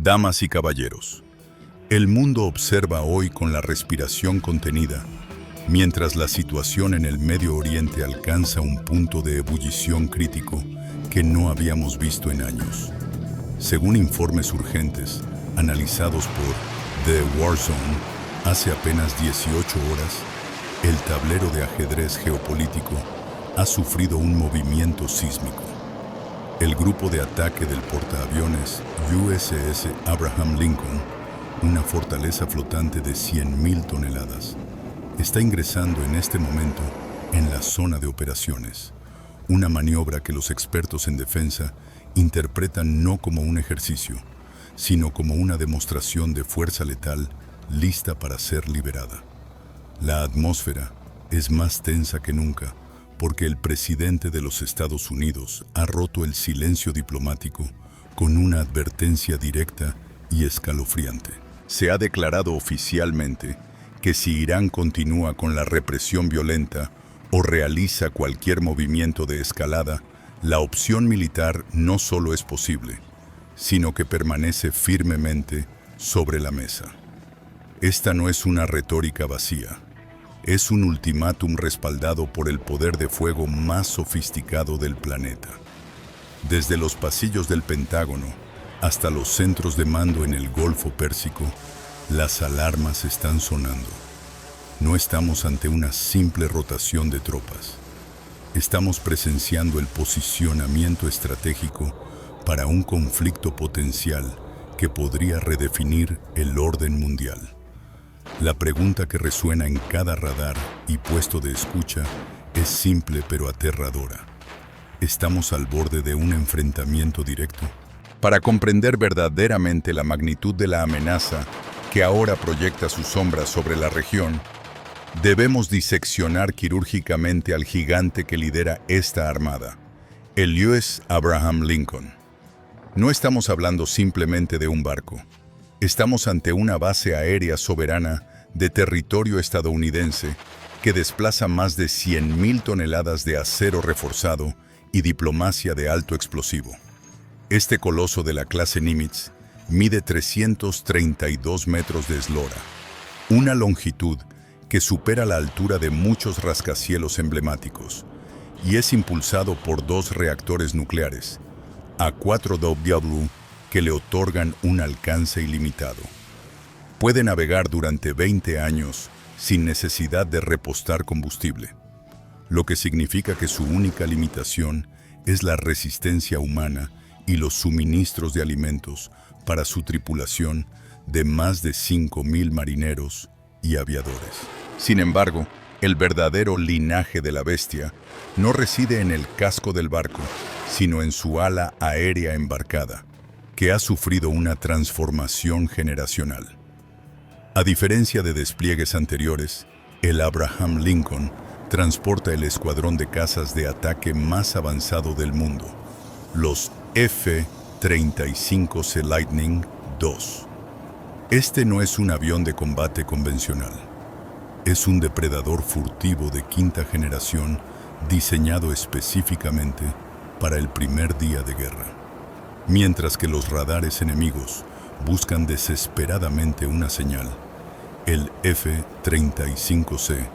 Damas y caballeros, el mundo observa hoy con la respiración contenida, mientras la situación en el Medio Oriente alcanza un punto de ebullición crítico que no habíamos visto en años. Según informes urgentes, analizados por The War Zone, hace apenas 18 horas, el tablero de ajedrez geopolítico ha sufrido un movimiento sísmico. El grupo de ataque del portaaviones USS Abraham Lincoln, una fortaleza flotante de 100.000 toneladas, está ingresando en este momento en la zona de operaciones, una maniobra que los expertos en defensa interpretan no como un ejercicio, sino como una demostración de fuerza letal lista para ser liberada. La atmósfera es más tensa que nunca, porque el presidente de los Estados Unidos ha roto el silencio diplomático con una advertencia directa y escalofriante. Se ha declarado oficialmente que si Irán continúa con la represión violenta o realiza cualquier movimiento de escalada, la opción militar no solo es posible, sino que permanece firmemente sobre la mesa. Esta no es una retórica vacía. Es un ultimátum respaldado por el poder de fuego más sofisticado del planeta. Desde los pasillos del Pentágono hasta los centros de mando en el Golfo Pérsico, las alarmas están sonando. No estamos ante una simple rotación de tropas. Estamos presenciando el posicionamiento estratégico para un conflicto potencial que podría redefinir el orden mundial. La pregunta que resuena en cada radar y puesto de escucha es simple pero aterradora. ¿Estamos al borde de un enfrentamiento directo? Para comprender verdaderamente la magnitud de la amenaza que ahora proyecta su sombra sobre la región, debemos diseccionar quirúrgicamente al gigante que lidera esta armada, el USS Abraham Lincoln. No estamos hablando simplemente de un barco. Estamos ante una base aérea soberana de territorio estadounidense que desplaza más de 100.000 toneladas de acero reforzado y diplomacia de alto explosivo. Este coloso de la clase Nimitz mide 332 metros de eslora, una longitud que supera la altura de muchos rascacielos emblemáticos, y es impulsado por 2 reactores nucleares, A4W, que le otorgan un alcance ilimitado. Puede navegar durante 20 años sin necesidad de repostar combustible, lo que significa que su única limitación es la resistencia humana y los suministros de alimentos para su tripulación de más de 5.000 marineros y aviadores. Sin embargo, el verdadero linaje de la bestia no reside en el casco del barco, sino en su ala aérea embarcada, que ha sufrido una transformación generacional. A diferencia de despliegues anteriores, el Abraham Lincoln transporta el escuadrón de cazas de ataque más avanzado del mundo, los F-35C Lightning II. Este no es un avión de combate convencional. Es un depredador furtivo de 5ª generación diseñado específicamente para el primer día de guerra. Mientras que los radares enemigos buscan desesperadamente una señal, el F-35C,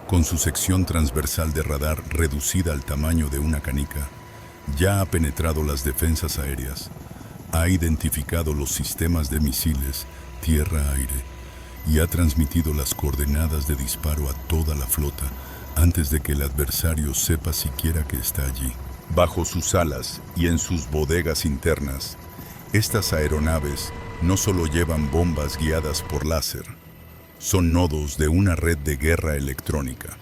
con su sección transversal de radar reducida al tamaño de una canica, ya ha penetrado las defensas aéreas, ha identificado los sistemas de misiles tierra-aire y ha transmitido las coordenadas de disparo a toda la flota antes de que el adversario sepa siquiera que está allí. Bajo sus alas y en sus bodegas internas, estas aeronaves no solo llevan bombas guiadas por láser, son nodos de una red de guerra electrónica.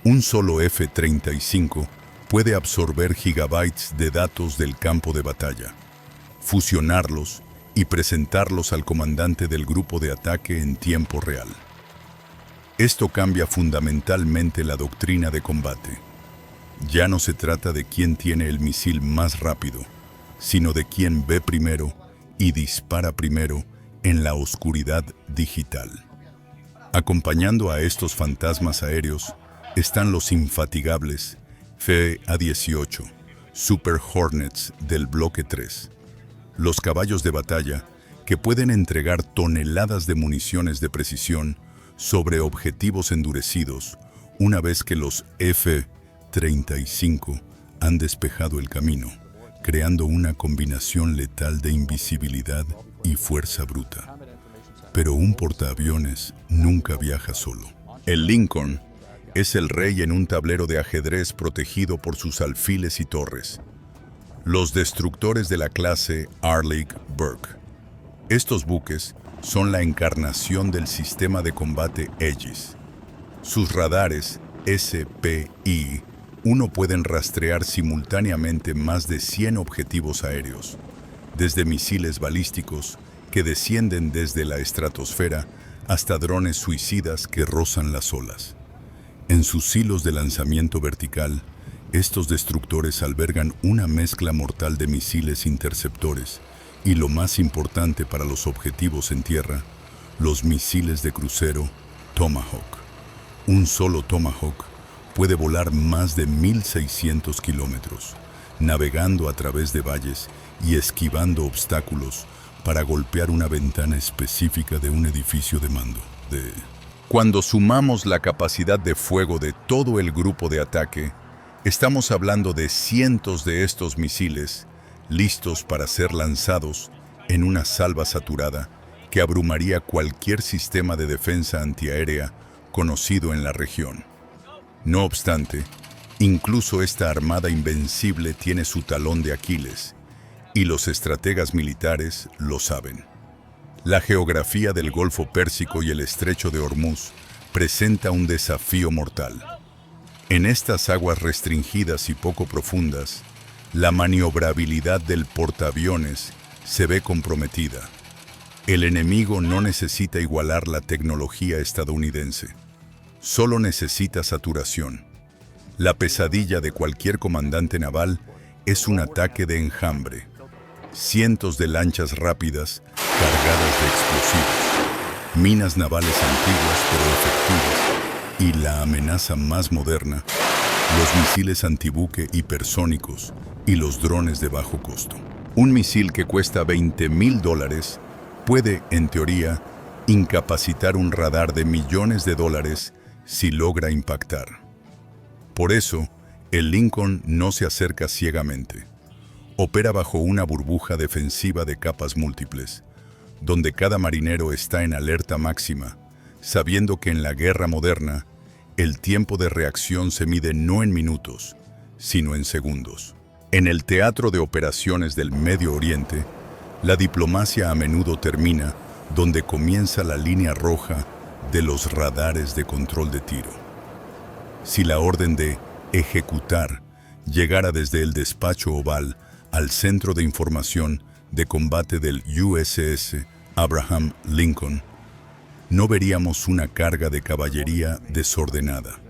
Un solo F-35 puede absorber gigabytes de datos del campo de batalla, fusionarlos y presentarlos al comandante del grupo de ataque en tiempo real. Esto cambia fundamentalmente la doctrina de combate. Ya no se trata de quién tiene el misil más rápido, sino de quién ve primero y dispara primero en la oscuridad digital. Acompañando a estos fantasmas aéreos están los infatigables FA-18, Super Hornets del Bloque 3, los caballos de batalla que pueden entregar toneladas de municiones de precisión sobre objetivos endurecidos una vez que los F-35 han despejado el camino, creando una combinación letal de invisibilidad y fuerza bruta. Pero un portaaviones nunca viaja solo. El Lincoln es el rey en un tablero de ajedrez protegido por sus alfiles y torres. Los destructores de la clase Arleigh Burke. Estos buques son la encarnación del sistema de combate Aegis. Sus radares SPI-1 pueden rastrear simultáneamente más de 100 objetivos aéreos, desde misiles balísticos que descienden desde la estratosfera hasta drones suicidas que rozan las olas. En sus silos de lanzamiento vertical, estos destructores albergan una mezcla mortal de misiles interceptores y, lo más importante para los objetivos en tierra, los misiles de crucero Tomahawk. Un solo Tomahawk puede volar más de 1.600 kilómetros, navegando a través de valles y esquivando obstáculos para golpear una ventana específica de un edificio de mando. Cuando sumamos la capacidad de fuego de todo el grupo de ataque, estamos hablando de cientos de estos misiles listos para ser lanzados en una salva saturada que abrumaría cualquier sistema de defensa antiaérea conocido en la región. No obstante, incluso esta armada invencible tiene su talón de Aquiles, y los estrategas militares lo saben. La geografía del Golfo Pérsico y el Estrecho de Hormuz presenta un desafío mortal. En estas aguas restringidas y poco profundas, la maniobrabilidad del portaaviones se ve comprometida. El enemigo no necesita igualar la tecnología estadounidense. Solo necesita saturación. La pesadilla de cualquier comandante naval es un ataque de enjambre. Cientos de lanchas rápidas cargadas de explosivos, minas navales antiguas pero efectivas y la amenaza más moderna, los misiles antibuque hipersónicos y los drones de bajo costo. Un misil que cuesta $20,000 puede, en teoría, incapacitar un radar de millones de dólares si logra impactar. Por eso, el Lincoln no se acerca ciegamente. Opera bajo una burbuja defensiva de capas múltiples, donde cada marinero está en alerta máxima, sabiendo que en la guerra moderna, el tiempo de reacción se mide no en minutos, sino en segundos. En el teatro de operaciones del Medio Oriente, la diplomacia a menudo termina donde comienza la línea roja de los radares de control de tiro. Si la orden de ejecutar llegara desde el despacho oval al centro de información de combate del USS Abraham Lincoln, no veríamos una carga de caballería desordenada,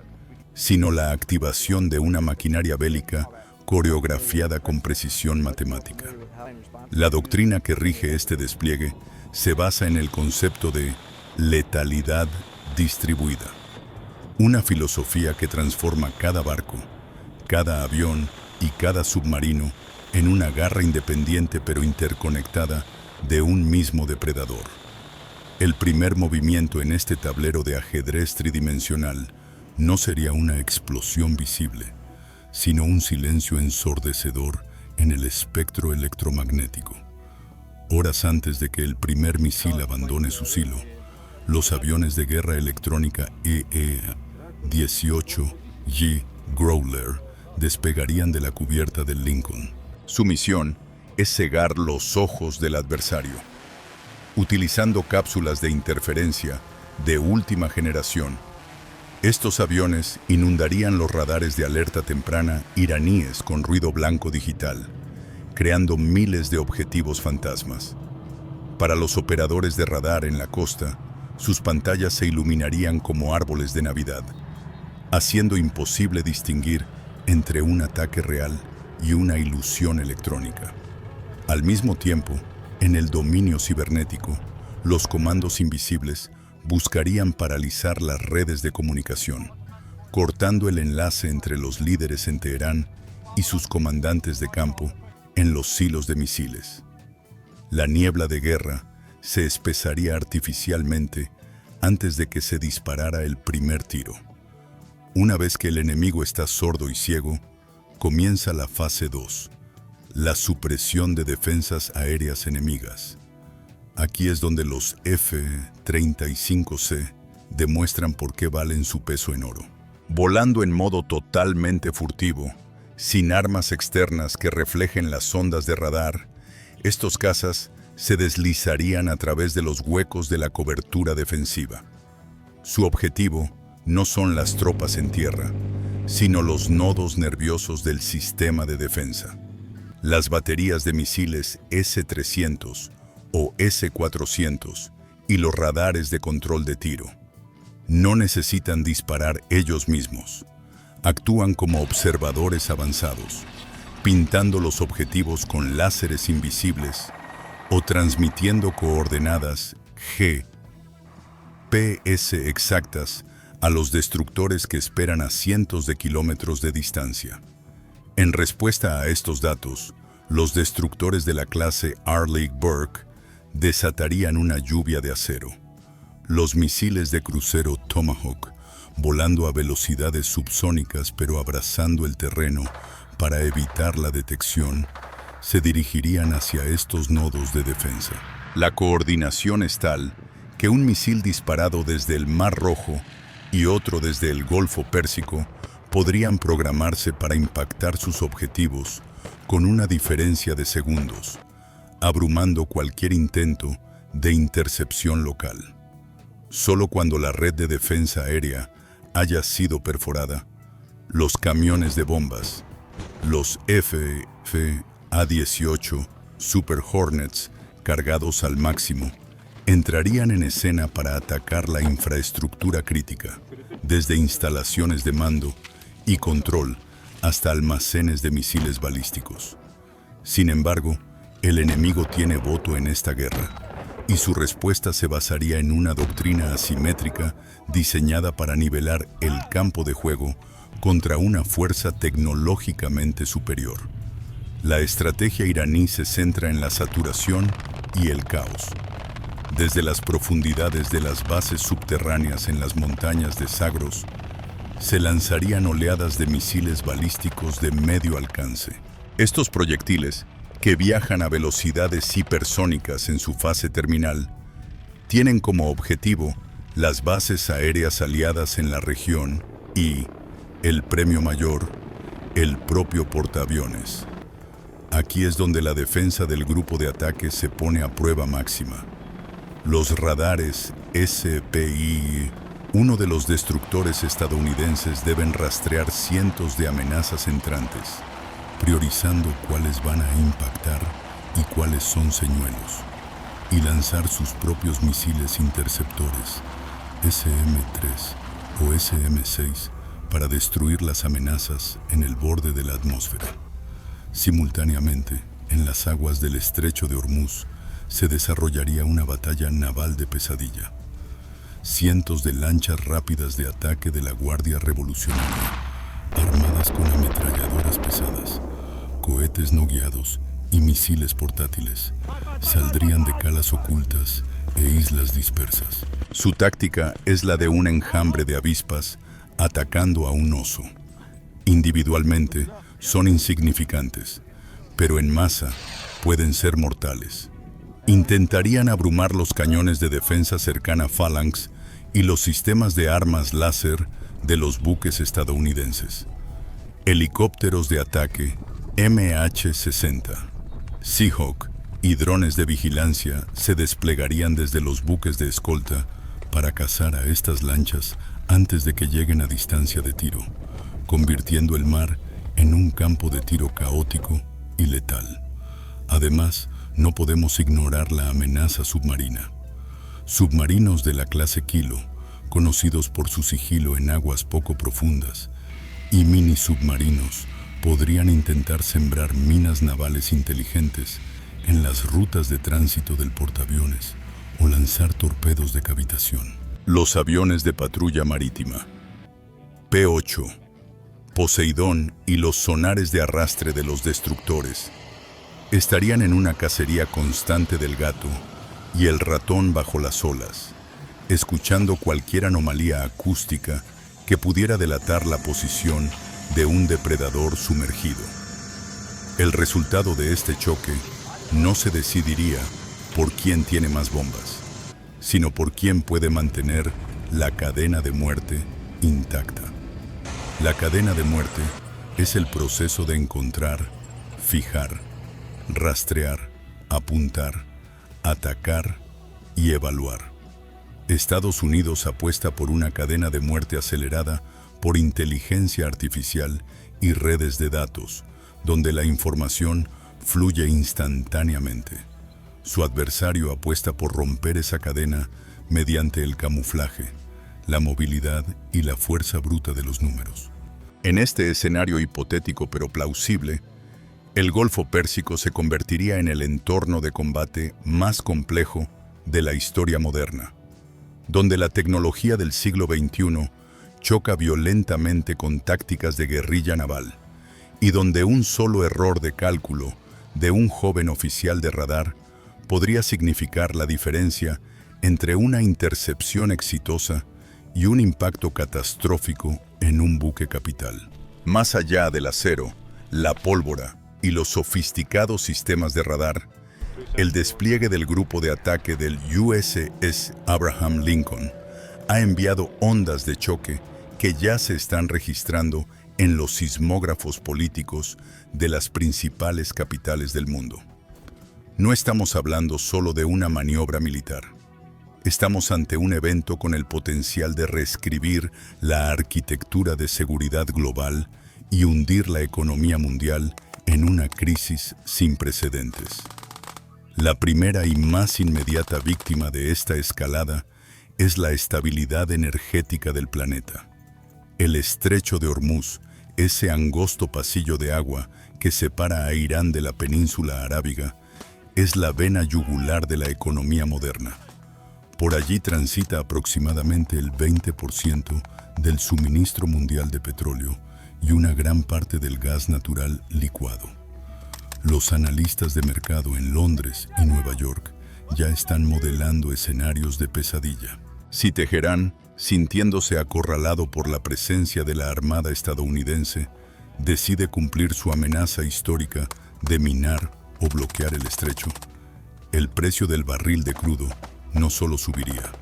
sino la activación de una maquinaria bélica coreografiada con precisión matemática. La doctrina que rige este despliegue se basa en el concepto de letalidad distribuida, una filosofía que transforma cada barco, cada avión y cada submarino en una garra independiente pero interconectada de un mismo depredador. El primer movimiento en este tablero de ajedrez tridimensional no sería una explosión visible, sino un silencio ensordecedor en el espectro electromagnético. Horas antes de que el primer misil abandone su silo, los aviones de guerra electrónica EE-18G Growler despegarían de la cubierta del Lincoln. Su misión es cegar los ojos del adversario, utilizando cápsulas de interferencia de última generación. Estos aviones inundarían los radares de alerta temprana iraníes con ruido blanco digital, creando miles de objetivos fantasmas. Para los operadores de radar en la costa, sus pantallas se iluminarían como árboles de Navidad, haciendo imposible distinguir entre un ataque real y una ilusión electrónica. Al mismo tiempo, en el dominio cibernético, los comandos invisibles buscarían paralizar las redes de comunicación, cortando el enlace entre los líderes en Teherán y sus comandantes de campo en los silos de misiles. La niebla de guerra se espesaría artificialmente antes de que se disparara el primer tiro. Una vez que el enemigo está sordo y ciego, comienza la fase 2, la supresión de defensas aéreas enemigas. Aquí es donde los F-35C demuestran por qué valen su peso en oro. Volando en modo totalmente furtivo, sin armas externas que reflejen las ondas de radar, estos cazas se deslizarían a través de los huecos de la cobertura defensiva. Su objetivo no son las tropas en tierra, sino los nodos nerviosos del sistema de defensa. Las baterías de misiles S-300 o S-400 y los radares de control de tiro no necesitan disparar ellos mismos. Actúan como observadores avanzados, pintando los objetivos con láseres invisibles o transmitiendo coordenadas GPS exactas a los destructores que esperan a cientos de kilómetros de distancia. En respuesta a estos datos, los destructores de la clase Arleigh Burke desatarían una lluvia de acero. Los misiles de crucero Tomahawk, volando a velocidades subsónicas pero abrazando el terreno para evitar la detección, se dirigirían hacia estos nodos de defensa. La coordinación es tal que un misil disparado desde el Mar Rojo y otro desde el Golfo Pérsico podrían programarse para impactar sus objetivos con una diferencia de segundos, abrumando cualquier intento de intercepción local. Solo cuando la red de defensa aérea haya sido perforada, los camiones de bombas, los FA-18 Super Hornets cargados al máximo, entrarían en escena para atacar la infraestructura crítica, desde instalaciones de mando y control hasta almacenes de misiles balísticos. Sin embargo, el enemigo tiene voto en esta guerra, y su respuesta se basaría en una doctrina asimétrica diseñada para nivelar el campo de juego contra una fuerza tecnológicamente superior. La estrategia iraní se centra en la saturación y el caos. Desde las profundidades de las bases subterráneas en las montañas de Zagros, se lanzarían oleadas de misiles balísticos de medio alcance. Estos proyectiles, que viajan a velocidades hipersónicas en su fase terminal, tienen como objetivo las bases aéreas aliadas en la región y, el premio mayor, el propio portaaviones. Aquí es donde la defensa del grupo de ataque se pone a prueba máxima. Los radares SPI, uno de los destructores estadounidenses, deben rastrear cientos de amenazas entrantes, priorizando cuáles van a impactar y cuáles son señuelos, y lanzar sus propios misiles interceptores, SM-3 o SM-6, para destruir las amenazas en el borde de la atmósfera. Simultáneamente, en las aguas del estrecho de Hormuz, se desarrollaría una batalla naval de pesadilla. Cientos de lanchas rápidas de ataque de la Guardia Revolucionaria, armadas con ametralladoras pesadas, cohetes no guiados y misiles portátiles, saldrían de calas ocultas e islas dispersas. Su táctica es la de un enjambre de avispas atacando a un oso. Individualmente son insignificantes, pero en masa pueden ser mortales. Intentarían abrumar los cañones de defensa cercana Phalanx y los sistemas de armas láser de los buques estadounidenses. Helicópteros de ataque MH-60, Seahawk y drones de vigilancia se desplegarían desde los buques de escolta para cazar a estas lanchas antes de que lleguen a distancia de tiro, convirtiendo el mar en un campo de tiro caótico y letal. Además, no podemos ignorar la amenaza submarina. Submarinos de la clase Kilo, conocidos por su sigilo en aguas poco profundas, y mini submarinos podrían intentar sembrar minas navales inteligentes en las rutas de tránsito del portaaviones o lanzar torpedos de cavitación. Los aviones de patrulla marítima P-8, Poseidón y los sonares de arrastre de los destructores estarían en una cacería constante del gato y el ratón bajo las olas, escuchando cualquier anomalía acústica que pudiera delatar la posición de un depredador sumergido. El resultado de este choque no se decidiría por quién tiene más bombas, sino por quién puede mantener la cadena de muerte intacta. La cadena de muerte es el proceso de encontrar, fijar, rastrear, apuntar, atacar y evaluar. Estados Unidos apuesta por una cadena de muerte acelerada por inteligencia artificial y redes de datos, donde la información fluye instantáneamente. Su adversario apuesta por romper esa cadena mediante el camuflaje, la movilidad y la fuerza bruta de los números. En este escenario hipotético pero plausible, el Golfo Pérsico se convertiría en el entorno de combate más complejo de la historia moderna, donde la tecnología del siglo XXI choca violentamente con tácticas de guerrilla naval, y donde un solo error de cálculo de un joven oficial de radar podría significar la diferencia entre una intercepción exitosa y un impacto catastrófico en un buque capital. Más allá del acero, la pólvora y los sofisticados sistemas de radar, el despliegue del grupo de ataque del USS Abraham Lincoln ha enviado ondas de choque que ya se están registrando en los sismógrafos políticos de las principales capitales del mundo. No estamos hablando solo de una maniobra militar. Estamos ante un evento con el potencial de reescribir la arquitectura de seguridad global y hundir la economía mundial en una crisis sin precedentes. La primera y más inmediata víctima de esta escalada es la estabilidad energética del planeta. El estrecho de Hormuz, ese angosto pasillo de agua que separa a Irán de la península arábiga, es la vena yugular de la economía moderna. Por allí transita aproximadamente el 20% del suministro mundial de petróleo y una gran parte del gas natural licuado. Los analistas de mercado en Londres y Nueva York ya están modelando escenarios de pesadilla. Si Teherán, sintiéndose acorralado por la presencia de la Armada estadounidense, decide cumplir su amenaza histórica de minar o bloquear el estrecho, el precio del barril de crudo no solo subiría,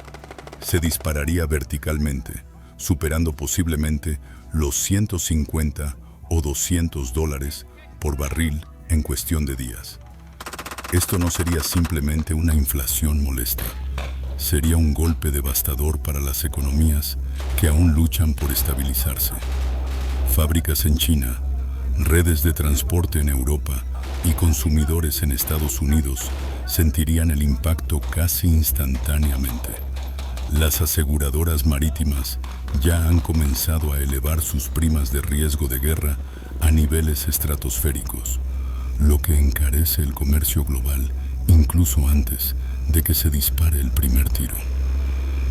se dispararía verticalmente, superando posiblemente los 150 o $200 por barril en cuestión de días. Esto no sería simplemente una inflación molesta. Sería un golpe devastador para las economías que aún luchan por estabilizarse. Fábricas en China, redes de transporte en Europa y consumidores en Estados Unidos sentirían el impacto casi instantáneamente. Las aseguradoras marítimas ya han comenzado a elevar sus primas de riesgo de guerra a niveles estratosféricos, lo que encarece el comercio global incluso antes de que se dispare el primer tiro.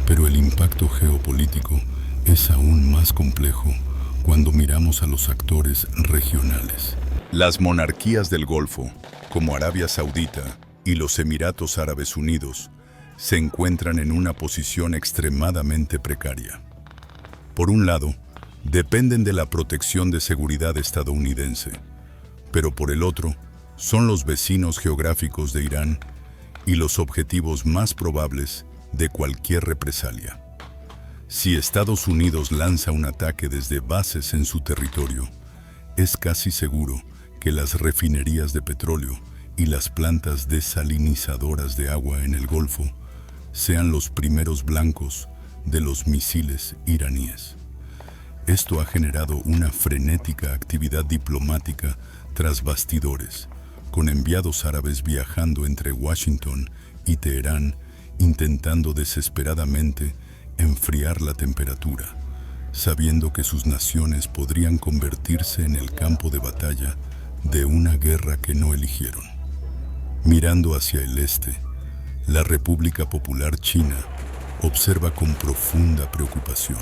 Pero el impacto geopolítico es aún más complejo cuando miramos a los actores regionales. Las monarquías del Golfo, como Arabia Saudita y los Emiratos Árabes Unidos, se encuentran en una posición extremadamente precaria. Por un lado, dependen de la protección de seguridad estadounidense, pero por el otro, son los vecinos geográficos de Irán y los objetivos más probables de cualquier represalia. Si Estados Unidos lanza un ataque desde bases en su territorio, es casi seguro que las refinerías de petróleo y las plantas desalinizadoras de agua en el Golfo sean los primeros blancos de los misiles iraníes. Esto ha generado una frenética actividad diplomática tras bastidores, con enviados árabes viajando entre Washington y Teherán, intentando desesperadamente enfriar la temperatura, sabiendo que sus naciones podrían convertirse en el campo de batalla de una guerra que no eligieron. Mirando hacia el este, la República Popular China observa con profunda preocupación.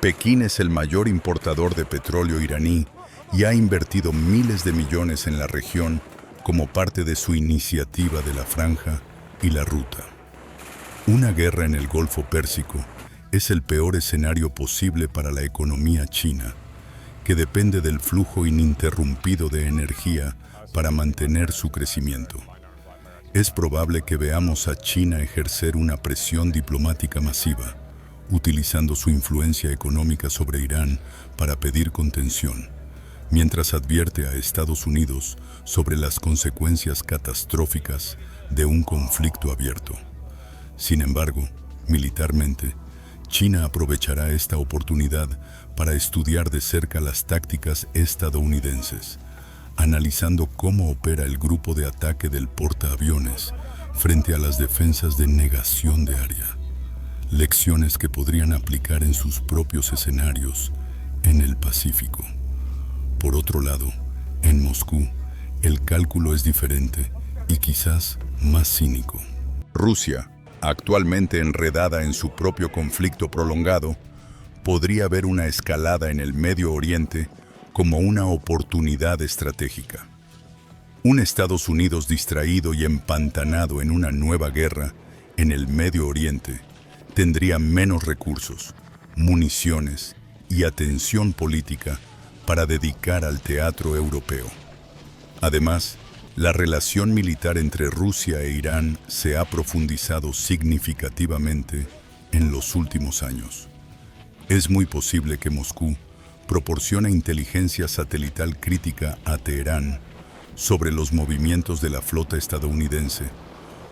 Pekín es el mayor importador de petróleo iraní y ha invertido miles de millones en la región como parte de su iniciativa de la Franja y la Ruta. Una guerra en el Golfo Pérsico es el peor escenario posible para la economía china, que depende del flujo ininterrumpido de energía para mantener su crecimiento. Es probable que veamos a China ejercer una presión diplomática masiva, utilizando su influencia económica sobre Irán para pedir contención, mientras advierte a Estados Unidos sobre las consecuencias catastróficas de un conflicto abierto. Sin embargo, militarmente, China aprovechará esta oportunidad para estudiar de cerca las tácticas estadounidenses, analizando cómo opera el grupo de ataque del portaaviones frente a las defensas de negación de área. Lecciones que podrían aplicar en sus propios escenarios en el Pacífico. Por otro lado, en Moscú, el cálculo es diferente y quizás más cínico. Rusia, actualmente enredada en su propio conflicto prolongado, podría ver una escalada en el Medio Oriente como una oportunidad estratégica. Un Estados Unidos distraído y empantanado en una nueva guerra en el Medio Oriente tendría menos recursos, municiones y atención política para dedicar al teatro europeo. Además, la relación militar entre Rusia e Irán se ha profundizado significativamente en los últimos años. Es muy posible que Moscú proporcione inteligencia satelital crítica a Teherán sobre los movimientos de la flota estadounidense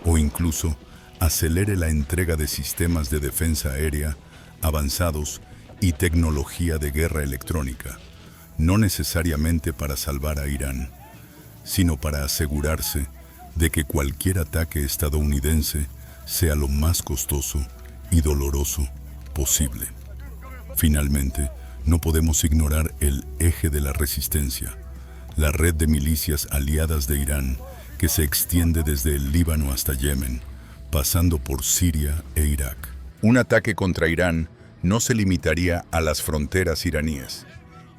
o incluso acelere la entrega de sistemas de defensa aérea avanzados y tecnología de guerra electrónica, no necesariamente para salvar a Irán, sino para asegurarse de que cualquier ataque estadounidense sea lo más costoso y doloroso posible. Finalmente, no podemos ignorar el eje de la resistencia, la red de milicias aliadas de Irán que se extiende desde el Líbano hasta Yemen, pasando por Siria e Irak. Un ataque contra Irán no se limitaría a las fronteras iraníes.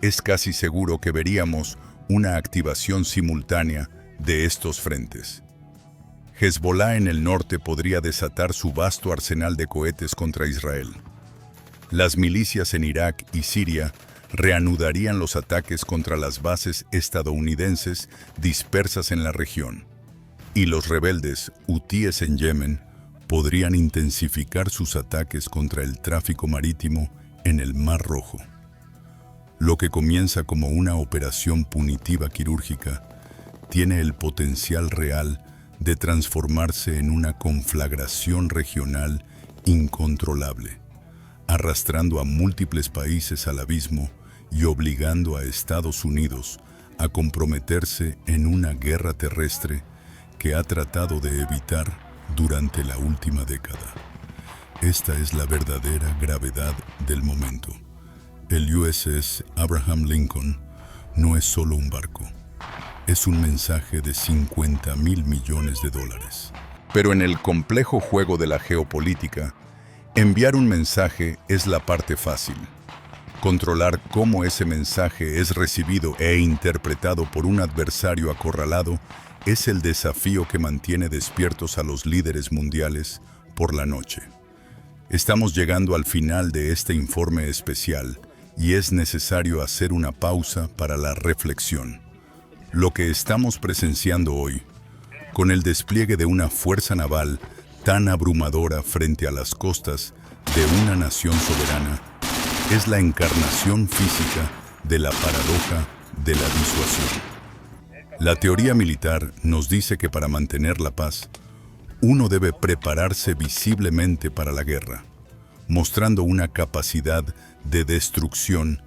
Es casi seguro que veríamos una activación simultánea de estos frentes. Hezbollah en el norte podría desatar su vasto arsenal de cohetes contra Israel. Las milicias en Irak y Siria reanudarían los ataques contra las bases estadounidenses dispersas en la región. Y los rebeldes hutíes en Yemen podrían intensificar sus ataques contra el tráfico marítimo en el Mar Rojo. Lo que comienza como una operación punitiva quirúrgica tiene el potencial real de transformarse en una conflagración regional incontrolable, arrastrando a múltiples países al abismo y obligando a Estados Unidos a comprometerse en una guerra terrestre que ha tratado de evitar durante la última década. Esta es la verdadera gravedad del momento. El USS Abraham Lincoln no es solo un barco, es un mensaje de $50,000 millones. Pero en el complejo juego de la geopolítica, enviar un mensaje es la parte fácil. Controlar cómo ese mensaje es recibido e interpretado por un adversario acorralado es el desafío que mantiene despiertos a los líderes mundiales por la noche. Estamos llegando al final de este informe especial y es necesario hacer una pausa para la reflexión. Lo que estamos presenciando hoy, con el despliegue de una fuerza naval tan abrumadora frente a las costas de una nación soberana, es la encarnación física de la paradoja de la disuasión. La teoría militar nos dice que para mantener la paz, uno debe prepararse visiblemente para la guerra, mostrando una capacidad de destrucción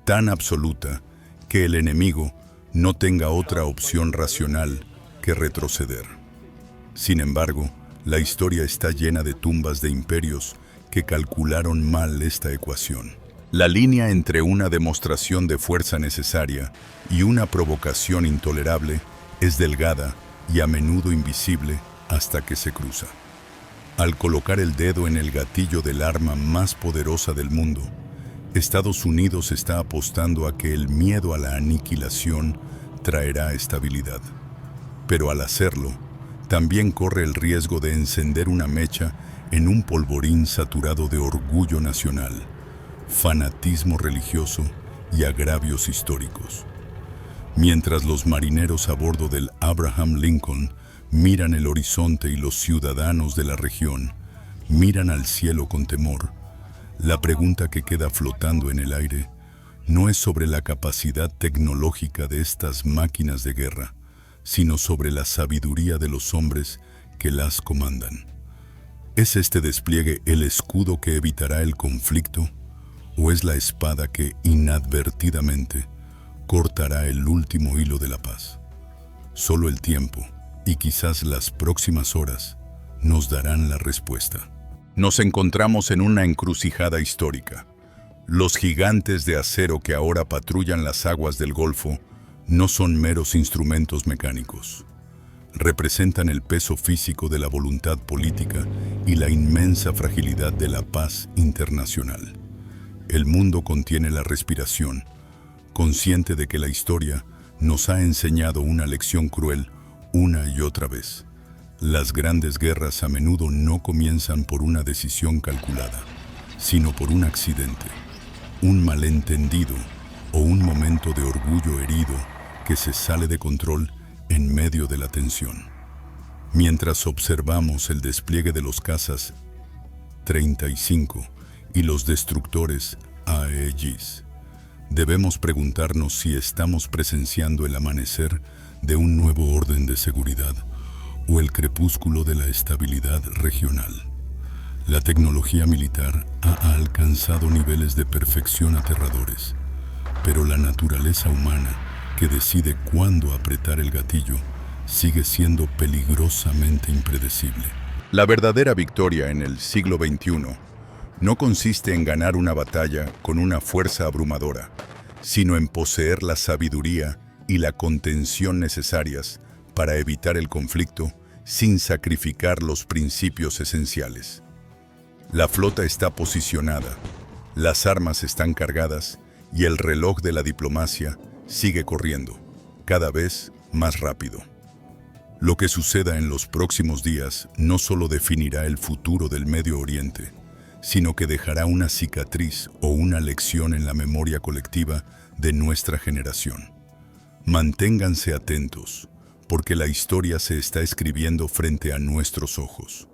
tan absoluta que el enemigo no tenga otra opción racional que retroceder. Sin embargo, la historia está llena de tumbas de imperios que calcularon mal esta ecuación. La línea entre una demostración de fuerza necesaria y una provocación intolerable es delgada y a menudo invisible hasta que se cruza. Al colocar el dedo en el gatillo del arma más poderosa del mundo, Estados Unidos está apostando a que el miedo a la aniquilación traerá estabilidad. Pero al hacerlo, también corre el riesgo de encender una mecha en un polvorín saturado de orgullo nacional, fanatismo religioso y agravios históricos. Mientras los marineros a bordo del Abraham Lincoln miran el horizonte y los ciudadanos de la región miran al cielo con temor, la pregunta que queda flotando en el aire no es sobre la capacidad tecnológica de estas máquinas de guerra, sino sobre la sabiduría de los hombres que las comandan. ¿Es este despliegue el escudo que evitará el conflicto o es la espada que inadvertidamente cortará el último hilo de la paz? Solo el tiempo y quizás las próximas horas nos darán la respuesta. Nos encontramos en una encrucijada histórica. Los gigantes de acero que ahora patrullan las aguas del Golfo no son meros instrumentos mecánicos. Representan el peso físico de la voluntad política y la inmensa fragilidad de la paz internacional. El mundo contiene la respiración, consciente de que la historia nos ha enseñado una lección cruel una y otra vez. Las grandes guerras a menudo no comienzan por una decisión calculada, sino por un accidente, un malentendido o un momento de orgullo herido que se sale de control en medio de la tensión. Mientras observamos el despliegue de los cazas 35 y los destructores Aegis, debemos preguntarnos si estamos presenciando el amanecer de un nuevo orden de seguridad o el crepúsculo de la estabilidad regional. La tecnología militar ha alcanzado niveles de perfección aterradores, pero la naturaleza humana, que decide cuándo apretar el gatillo, sigue siendo peligrosamente impredecible. La verdadera victoria en el siglo XXI no consiste en ganar una batalla con una fuerza abrumadora, sino en poseer la sabiduría y la contención necesarias para evitar el conflicto sin sacrificar los principios esenciales. La flota está posicionada, las armas están cargadas y el reloj de la diplomacia sigue corriendo, cada vez más rápido. Lo que suceda en los próximos días no solo definirá el futuro del Medio Oriente, sino que dejará una cicatriz o una lección en la memoria colectiva de nuestra generación. Manténganse atentos, porque la historia se está escribiendo frente a nuestros ojos.